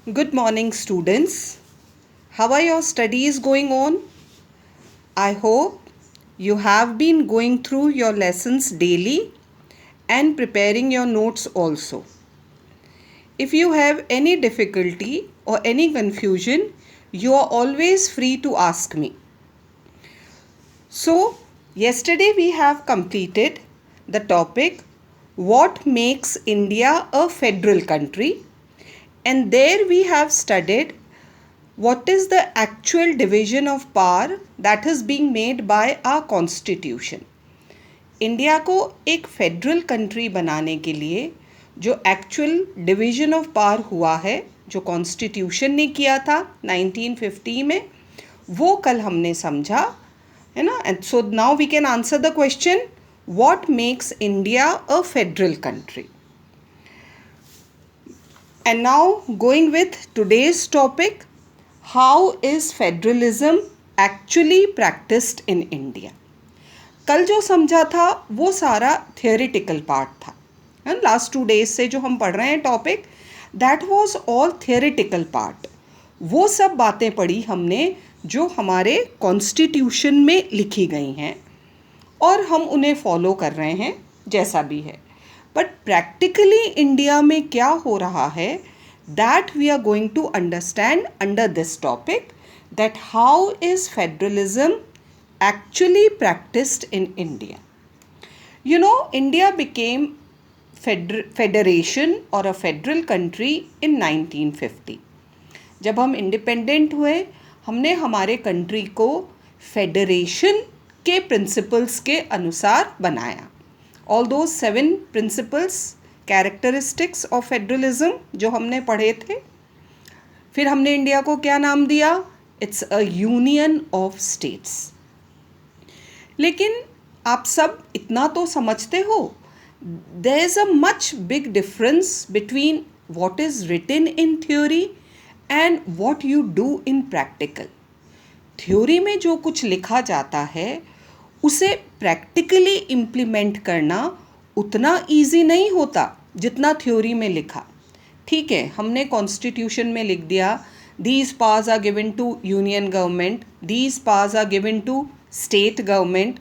Good morning, students. How are your studies going on? I hope you have been going through your lessons daily and preparing your notes also. If you have any difficulty or any confusion, you are always free to ask me. So, yesterday we have completed the topic What makes India a federal country, and there we have studied what is the actual division of power that is being made by our constitution. India को एक federal country बनाने के लिए जो actual division of power हुआ है, जो constitution ने किया था 1950 में, वो कल हमने समझा है ना. And so now we can answer the question what makes India a federal country. And now going with today's topic, how is federalism actually practiced in India? कल जो समझा था वो सारा थियोरिटिकल पार्ट था. एंड लास्ट 2 days से जो हम पढ़ रहे हैं topic, that was all theoretical part. वो सब बातें पढ़ी हमने जो हमारे कॉन्स्टिट्यूशन में लिखी गई हैं और हम उन्हें फॉलो कर रहे हैं जैसा भी है. बट प्रैक्टिकली इंडिया में क्या हो रहा है, that we are going to understand under this topic, that how is federalism actually practiced in India. You know, India became federation or a federal country in 1950. जब हम इंडिपेंडेंट हुए, हमने हमारे कंट्री को फेडरेशन के प्रिंसिपल्स के अनुसार बनाया. ऑल दो 7 प्रिंसिपल्स, कैरेक्टरिस्टिक्स ऑफ फेडरलिज्म जो हमने पढ़े थे. फिर हमने इंडिया को क्या नाम दिया? It's a union of states. लेकिन आप सब इतना तो समझते हो, there is a much big difference between what is written in theory and what you do in practical. Theory में जो कुछ लिखा जाता है उसे प्रैक्टिकली इम्प्लीमेंट करना उतना ईजी नहीं होता जितना थ्योरी में लिखा. ठीक है, हमने कॉन्स्टिट्यूशन में लिख दिया these powers are given to union government, these powers are given to state government.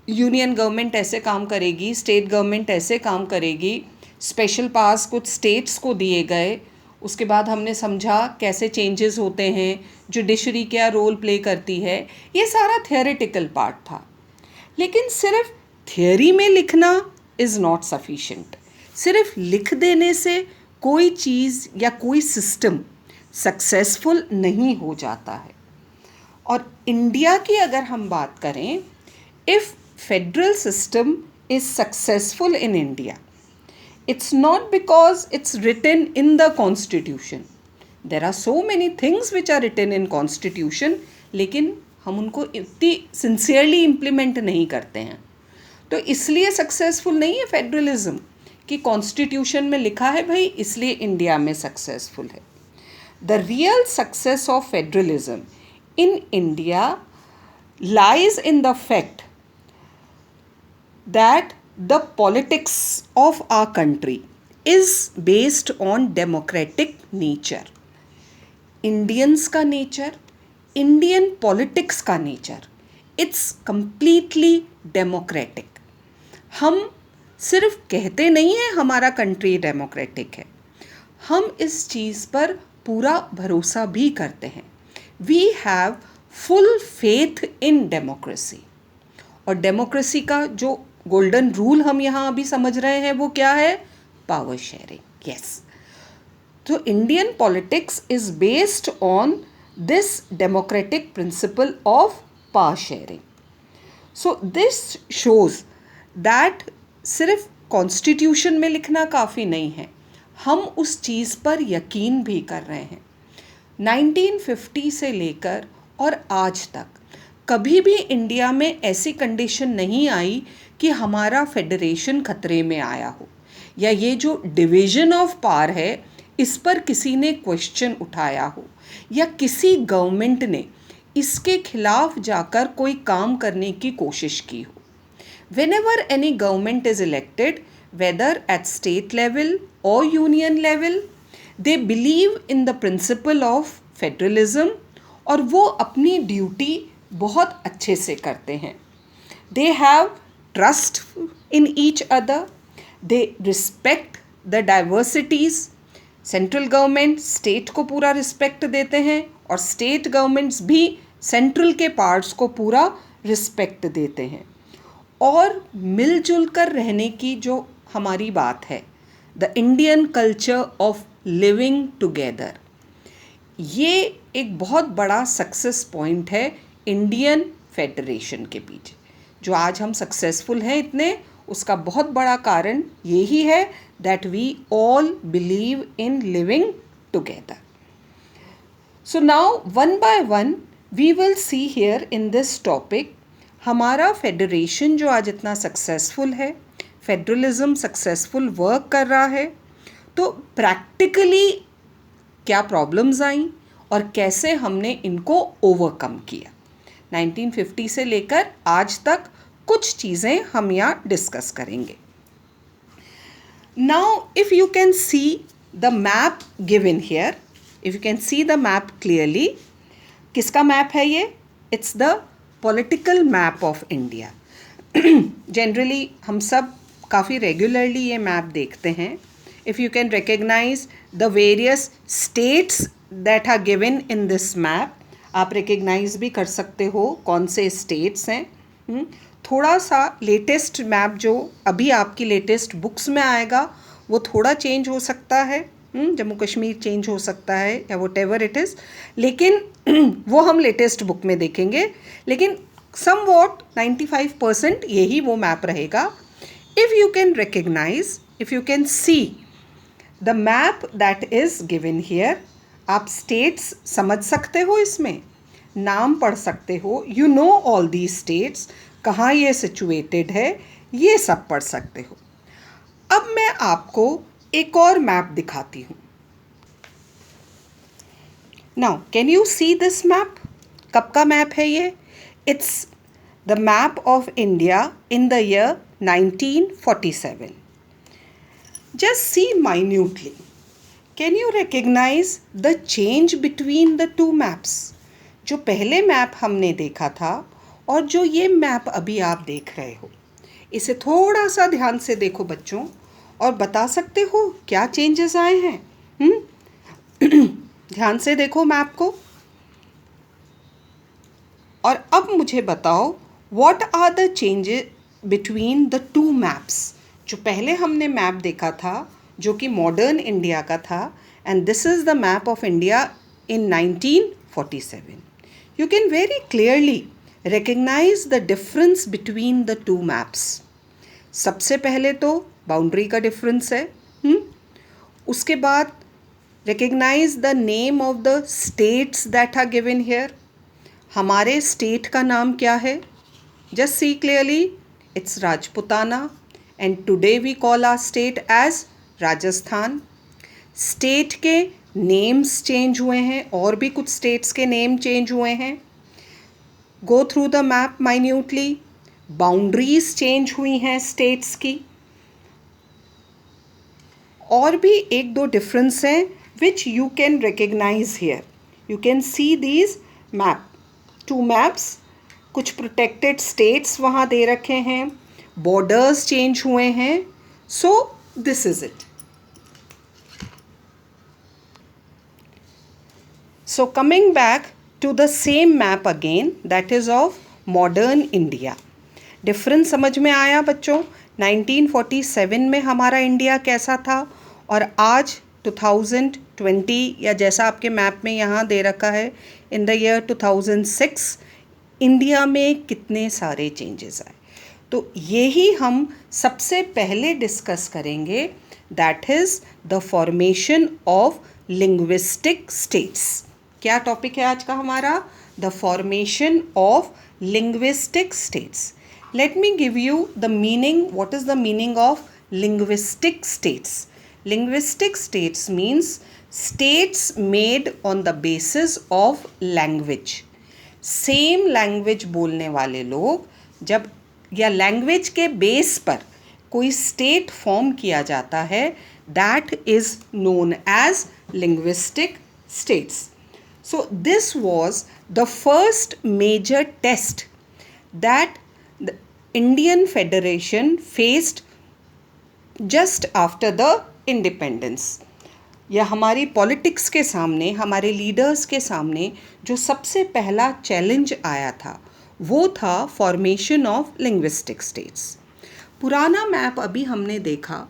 Union government ऐसे काम करेगी, स्टेट गवर्नमेंट ऐसे काम करेगी. स्पेशल पावर्स कुछ स्टेट्स को दिए गए. उसके बाद हमने समझा कैसे चेंजेस होते हैं, जुडिशरी क्या रोल प्ले करती है. ये सारा थियोरेटिकल पार्ट था. लेकिन सिर्फ थियोरी में लिखना इज़ नॉट सफिशिएंट. सिर्फ लिख देने से कोई चीज़ या कोई सिस्टम सक्सेसफुल नहीं हो जाता है. और इंडिया की अगर हम बात करें, if federal system is successful in India, it's not because it's written in the constitution. There are so many things which are written in constitution, लेकिन हम उनको इतनी सिंसियरली इम्प्लीमेंट नहीं करते हैं. तो इसलिए सक्सेसफुल नहीं है फेडरलिज्म कि कॉन्स्टिट्यूशन में लिखा है भाई इसलिए इंडिया में सक्सेसफुल है. The real success of federalism in India lies in the fact that the politics of our country is based on democratic nature. Indians का nature, Indian politics का nature, it's completely democratic. हम सिर्फ कहते नहीं हैं हमारा country democratic है, हम इस चीज़ पर पूरा भरोसा भी करते हैं. We have full faith in democracy. और डेमोक्रेसी का जो गोल्डन रूल हम यहाँ अभी समझ रहे हैं वो क्या है? Power sharing. यस, तो Indian politics is based on this democratic principle of power sharing. So this shows that सिर्फ कॉन्स्टिट्यूशन में लिखना काफ़ी नहीं है, हम उस चीज़ पर यकीन भी कर रहे हैं. 1950 से लेकर और आज तक कभी भी इंडिया में ऐसी कंडीशन नहीं आई कि हमारा फेडरेशन खतरे में आया हो, या ये जो डिवीज़न ऑफ पावर है इस पर किसी ने क्वेश्चन उठाया हो, या किसी गवर्नमेंट ने इसके खिलाफ जाकर कोई काम करने की कोशिश की हो. Whenever any government is elected, whether at state level or union level, they believe in the principle of federalism और वो अपनी ड्यूटी बहुत अच्छे से करते हैं. They have trust in each other, they respect the diversities. Central government state को पूरा रिस्पेक्ट देते हैं और स्टेट गवर्नमेंट्स भी सेंट्रल के पार्ट्स को पूरा रिस्पेक्ट देते हैं. और मिलजुल कर रहने की जो हमारी बात है, the Indian culture of living together, ये एक बहुत बड़ा सक्सेस पॉइंट है इंडियन फेडरेशन के पीछे. जो आज हम सक्सेसफुल हैं इतने, उसका बहुत बड़ा कारण यही है that we all believe in living together. So now one by one we will see here in this topic हमारा फेडरेशन जो आज इतना सक्सेसफुल है, फेडरलिज्म सक्सेसफुल वर्क कर रहा है, तो प्रैक्टिकली क्या प्रॉब्लम्स आई और कैसे हमने इनको ओवरकम किया. 1950 से लेकर आज तक कुछ चीज़ें हम यहाँ डिस्कस करेंगे. Now if you can see the map given here, if you can see the map clearly, किसका मैप है ये? It's the political map of India. Generally हम सब काफ़ी रेगुलरली ये मैप देखते हैं. If you can recognize the various states that are given in this map, आप रिकग्नाइज भी कर सकते हो कौन से स्टेट्स हैं. थोड़ा सा लेटेस्ट मैप जो अभी आपकी लेटेस्ट बुक्स में आएगा वो थोड़ा चेंज हो सकता है, जम्मू कश्मीर चेंज हो सकता है या वट एवर इट इज़, लेकिन वो हम लेटेस्ट बुक में देखेंगे. लेकिन सम वॉट 95% यही वो मैप रहेगा. If you can recognize, if you can see the map that is given here, आप स्टेट्स समझ सकते हो, इसमें नाम पढ़ सकते हो, you know all the states, कहाँ ये सिचुएटेड है, ये सब पढ़ सकते हो. अब मैं आपको एक और मैप दिखाती हूँ. Now can you see this map? कब का मैप है ये? It's the map of India in the year 1947. Just see minutely, can you recognize the change between the two maps? जो पहले मैप हमने देखा था और जो ये मैप अभी आप देख रहे हो, इसे थोड़ा सा ध्यान से देखो बच्चों और बता सकते हो क्या चेंजेस आए हैं. ध्यान से देखो मैप को और अब मुझे बताओ what are the changes between the two maps. जो पहले हमने मैप देखा था जो कि मॉडर्न इंडिया का था, and this is the map of India in 1947. You can very clearly recognize the difference between the two maps. सबसे पहले तो बाउंड्री का डिफरेंस है. उसके बाद recognize the name of the states that are given here. हमारे state का नाम क्या है? Just see clearly, it's Rajputana and today we call our state as Rajasthan. State के नेम्स चेंज हुए हैं और भी कुछ स्टेट्स के नेम चेंज हुए हैं. Go through the map minutely. Boundaries change हुई हैं स्टेट्स की. और भी एक दो डिफरेंस हैं which you can recognize here. You can see these map, two maps. कुछ प्रोटेक्टेड स्टेट्स वहाँ दे रखे हैं, बॉर्डर्स चेंज हुए हैं. So this is it. So coming back to the same map again, that is of modern India. Difference समझ में आया बच्चों? 1947 में हमारा इंडिया कैसा था और आज 2020 या जैसा आपके मैप में यहाँ दे रखा है इन द ईयर 2006 इंडिया में कितने सारे चेंजेस आए. तो यही हम सबसे पहले डिस्कस करेंगे, that is the formation of linguistic states. क्या टॉपिक है आज का हमारा? The formation of linguistic states. Let me give you the meaning. What is the meaning of linguistic states? Linguistic states means states made on the basis of language. Same language बोलने वाले लोग जब या language के base पर कोई state form किया जाता है, that is known as linguistic states. So this was the first major test that the Indian Federation faced just after the independence. यह हमारी पॉलिटिक्स के सामने, हमारे लीडर्स के सामने जो सबसे पहला चैलेंज आया था वो था फॉर्मेशन ऑफ लिंग्विस्टिक स्टेट्स. पुराना मैप अभी हमने देखा,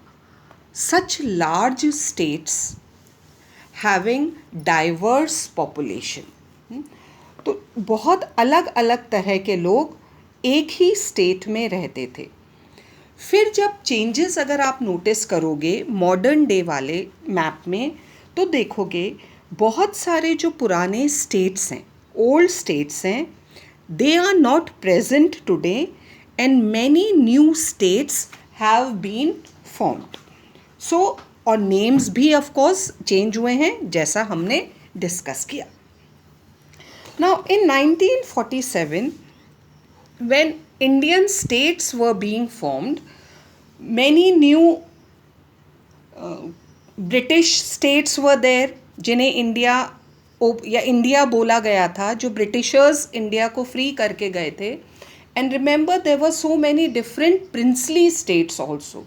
सच large states having diverse population. तो बहुत अलग अलग तरह के लोग एक ही स्टेट में रहते थे. फिर जब चेंजेस अगर आप नोटिस करोगे मॉडर्न डे वाले मैप में तो देखोगे बहुत सारे जो पुराने स्टेट्स हैं, ओल्ड स्टेट्स हैं, they are not present today and many new states have been formed. So और नेम्स भी ऑफ कोर्स चेंज हुए हैं जैसा हमने डिस्कस किया. Now in 1947 when Indian states were being formed, many new British states were there जिन्हें India या India बोला गया था, जो ब्रिटिशर्स इंडिया को फ्री करके गए थे. And remember there were so many different princely states also.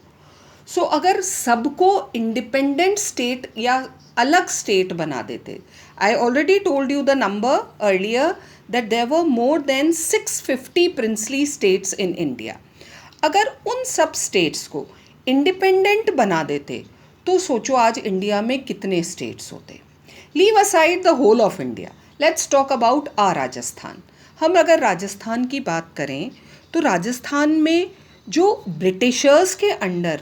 So अगर सबको इंडिपेंडेंट स्टेट या अलग स्टेट बना देते, I already told you the number earlier that there were more than 650 princely states in India. अगर उन सब स्टेट्स को इंडिपेंडेंट बना देते तो सोचो आज इंडिया में कितने स्टेट्स होते. Leave aside the whole of India, let's talk about Rajasthan. हम अगर राजस्थान की बात करें तो राजस्थान में जो ब्रिटिशर्स के अंडर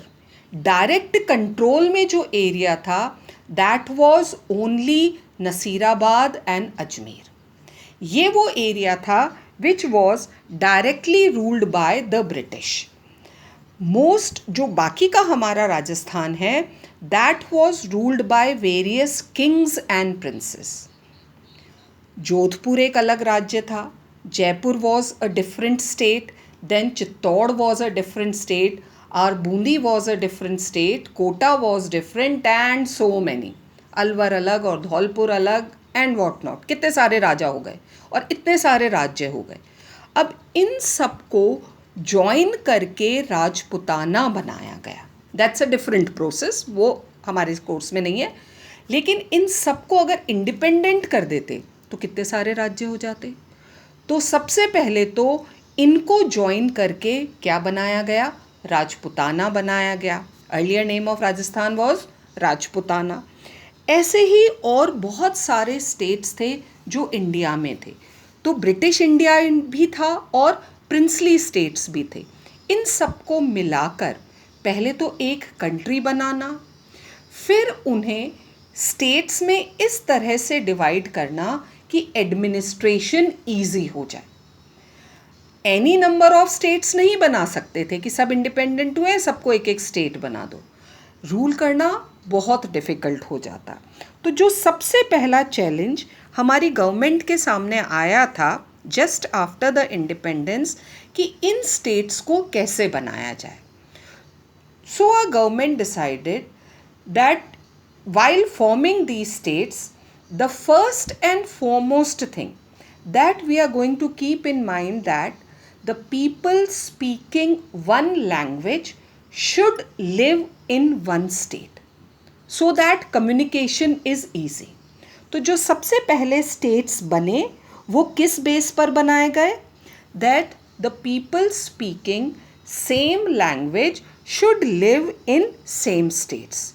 डायरेक्ट कंट्रोल में जो एरिया था that was only Nasirabad and Ajmer. ये वो एरिया था which was directly ruled by the British. Most जो बाकी का हमारा राजस्थान है that was ruled by various kings and princes. Jodhpur एक अलग राज्य था, Jaipur was a different state, then Chittor was a different state, or Bundi was a different state, Kota was different and so many. Alwar अलग और धौलपुर अलग एंड वॉट नॉट. कितने सारे राजा हो गए और इतने सारे राज्य हो गए. अब इन सबको ज्वाइन करके राजपुताना बनाया गया. दैट्स अ डिफरेंट प्रोसेस, वो हमारे कोर्स में नहीं है. लेकिन इन सबको अगर इंडिपेंडेंट कर देते तो कितने सारे राज्य हो जाते. तो सबसे पहले तो इनको ज्वाइन करके क्या बनाया गया, राजपुताना बनाया गया. Earlier name of Rajasthan was Rajputana. ऐसे ही और बहुत सारे स्टेट्स थे जो इंडिया में थे. तो ब्रिटिश इंडिया भी था और प्रिंसली स्टेट्स भी थे. इन सबको मिलाकर पहले तो एक कंट्री बनाना, फिर उन्हें स्टेट्स में इस तरह से डिवाइड करना कि एडमिनिस्ट्रेशन ईजी हो जाए. एनी नंबर ऑफ स्टेट्स नहीं बना सकते थे कि सब इंडिपेंडेंट हुए सबको एक एक स्टेट बना दो. रूल करना बहुत डिफ़िकल्ट हो जाता. तो जो सबसे पहला चैलेंज हमारी गवर्नमेंट के सामने आया था जस्ट आफ्टर द इंडिपेंडेंस कि इन स्टेट्स को कैसे बनाया जाए. So our government decided that while forming these states, the first and foremost thing that we are going to keep in mind that the people speaking one language should live in one state so that communication is easy. तो जो सबसे पहले states बने वो किस base पर बनाए गए, that the people speaking same language should live in same states.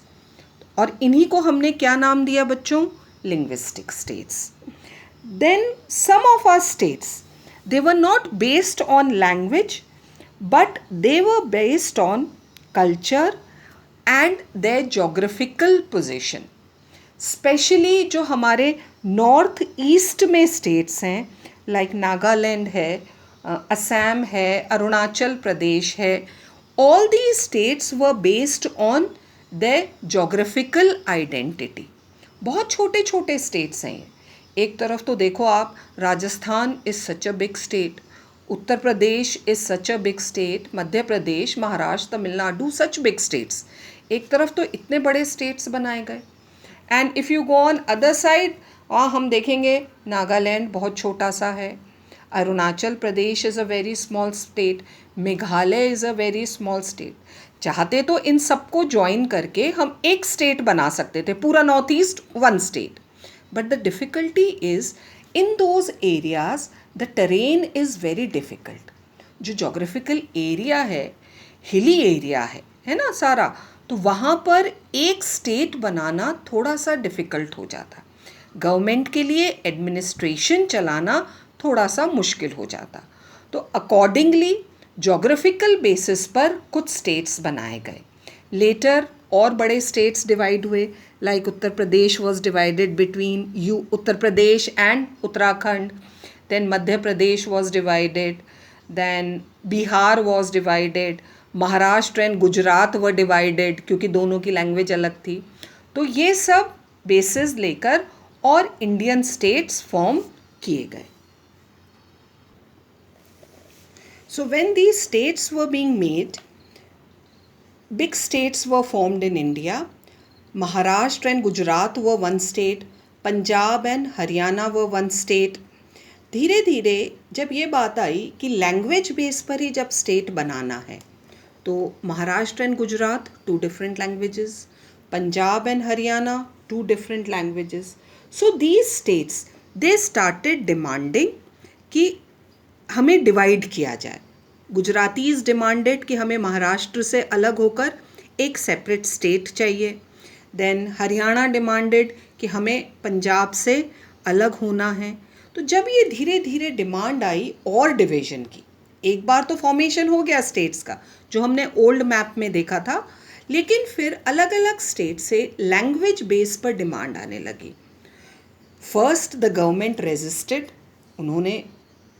और इन्हीं को हमने क्या नाम दिया बच्चों, linguistic states. Then some of our states, they were not based on language but they were based on culture and their geographical position. Specially जो हमारे नॉर्थ ईस्ट में स्टेट्स हैं लाइक नागालैंड है, असम है, अरुणाचल प्रदेश है, all the states were based on the geographical identity. बहुत छोटे छोटे स्टेट्स हैं ये. एक तरफ तो देखो आप, Rajasthan is such a big state, Uttar Pradesh is such a big state, Madhya Pradesh, Maharashtra, Tamil Nadu, such big states. एक तरफ तो इतने बड़े स्टेट्स बनाए गए. And if you go on other side, वहाँ हम देखेंगे नागालैंड बहुत छोटा सा है, Arunachal Pradesh is a very small state, Meghalaya is a very small state. चाहते तो इन सबको ज्वाइन करके हम एक स्टेट बना सकते थे, पूरा north east one state. But the difficulty is in those areas the terrain is very difficult. जो जोग्राफिकल एरिया है, हिली एरिया है ना सारा, तो वहाँ पर एक स्टेट बनाना थोड़ा सा डिफ़िकल्ट हो जाता. गवर्नमेंट के लिए एडमिनिस्ट्रेशन चलाना थोड़ा सा मुश्किल हो जाता. तो अकॉर्डिंगली जोग्राफिकल बेसिस पर कुछ स्टेट्स बनाए गए. लेटर और बड़े स्टेट्स डिवाइड हुए, like Uttar Pradesh was divided between Uttar Pradesh and Uttarakhand. Then Madhya Pradesh was divided, then Bihar was divided, Maharashtra and Gujarat were divided क्योंकि दोनों की लैंग्वेज अलग थी. तो ये सब बेसिस लेकर और इंडियन स्टेट्स फॉर्म किए गए. So when these states were being made, big states were formed in India. Maharashtra and Gujarat were one state. Punjab and Haryana were one state. धीरे धीरे जब ये बात आई कि लैंग्वेज बेस पर ही जब स्टेट बनाना है, तो Maharashtra and Gujarat 2 different languages, Punjab and Haryana 2 different languages. So these states they started demanding कि हमें डिवाइड किया जाए. गुजरातीज़ डिमांडेड कि हमें महाराष्ट्र से अलग होकर एक सेपरेट स्टेट चाहिए. देन हरियाणा डिमांडेड कि हमें पंजाब से अलग होना है. तो जब ये धीरे धीरे डिमांड आई और डिवीज़न की, एक बार तो फॉर्मेशन हो गया स्टेट्स का जो हमने ओल्ड मैप में देखा था, लेकिन फिर अलग अलग स्टेट से लैंग्वेज बेस पर डिमांड आने लगी. फर्स्ट द गवर्नमेंट रेजिस्टेड, उन्होंने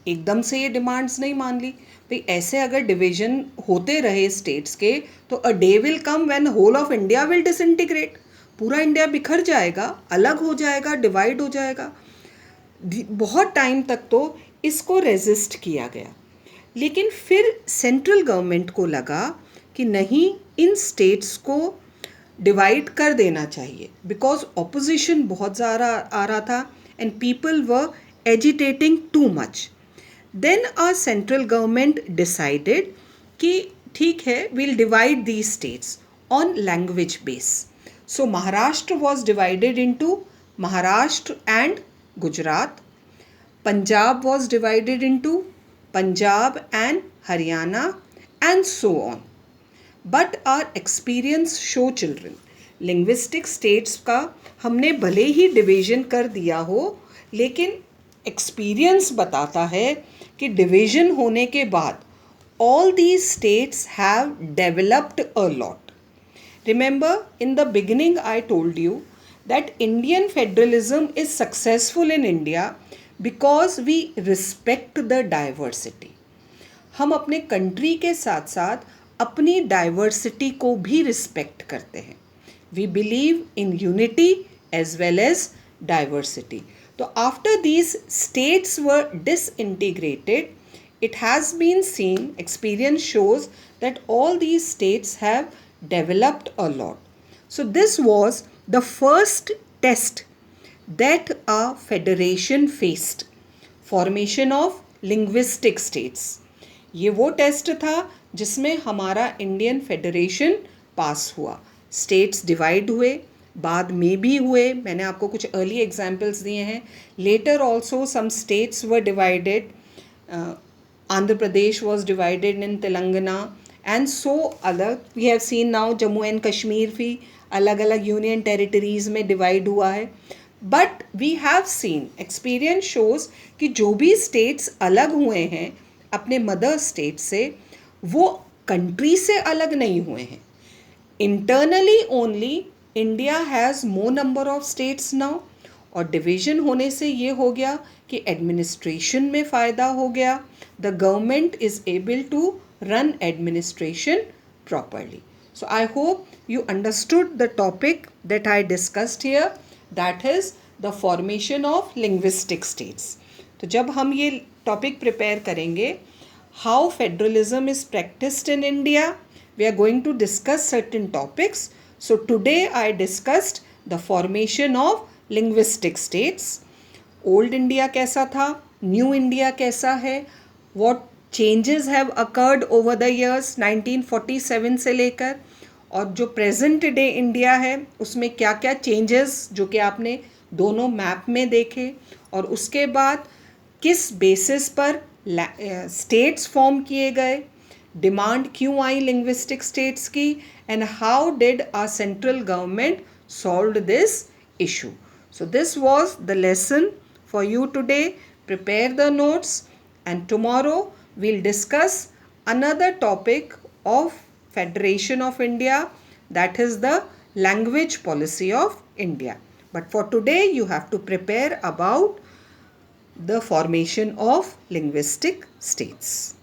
एकदम से ये डिमांड्स नहीं मान ली. भाई ऐसे अगर डिवीजन होते रहे स्टेट्स के तो a day will come when whole of India will disintegrate. पूरा इंडिया बिखर जाएगा, अलग हो जाएगा, डिवाइड हो जाएगा. बहुत टाइम तक तो इसको रेजिस्ट किया गया. लेकिन फिर सेंट्रल गवर्नमेंट को लगा कि नहीं, इन स्टेट्स को डिवाइड कर देना चाहिए, बिकॉज ऑपोजिशन बहुत ज़्यादा आ रहा था and people were agitating too much. Then our central government decided कि ठीक है, we'll divide these states on language base. So Maharashtra was divided into Maharashtra and Gujarat. Punjab was divided into Punjab and Haryana and so on. But our experience show children, linguistic states का हमने भले ही division कर दिया हो, लेकिन experience बताता है कि डिवीजन होने के बाद all these states have developed a lot. Remember, in the beginning I told you that Indian federalism is successful in India because we respect the diversity. हम अपने कंट्री के साथ साथ अपनी डाइवर्सिटी को भी रिस्पेक्ट करते हैं. We believe in unity as well as diversity. So after these states were disintegrated, it has been seen, experience shows that all these states have developed a lot. So this was the first test that a federation faced, formation of linguistic states. ये वो test था जिसमें हमारा Indian federation पास हुआ. States divide हुए, बाद में भी हुए. मैंने आपको कुछ अर्ली एग्जाम्पल्स दिए हैं. Later also some states were divided. Andhra Pradesh was divided in Telangana and so other. We have seen now Jammu and Kashmir भी अलग अलग यूनियन टेरिटरीज में डिवाइड हुआ है. But we have seen, experience shows कि जो भी states अलग हुए हैं अपने मदर स्टेट से, वो कंट्री से अलग नहीं हुए हैं. Internally only India has more number of states now. और डिवीज़न होने से ये हो गया कि एडमिनिस्ट्रेशन में फ़ायदा हो गया. The government is able to run administration properly. So I hope you understood the topic that I discussed here, that is the formation of linguistic states. तो जब हम ये टॉपिक प्रिपेयर करेंगे, how federalism is practiced in India, we are going to discuss certain topics. So today I discussed the formation of linguistic states. Old India कैसा था, new India कैसा है, what changes have occurred over the years 1947 से लेकर, और जो present day India है उसमें क्या क्या चेंजेस जो कि आपने दोनों मैप में देखे, और उसके बाद किस बेसिस पर स्टेट्स फॉर्म किए गए, डिमांड क्यों आई लिंग्विस्टिक स्टेट्स की, and how did our central government solve this issue. So this was the lesson for you today. Prepare the notes, and tomorrow we'll discuss another topic of Federation of India, that is the language policy of India. But for today you have to prepare about the formation of linguistic states.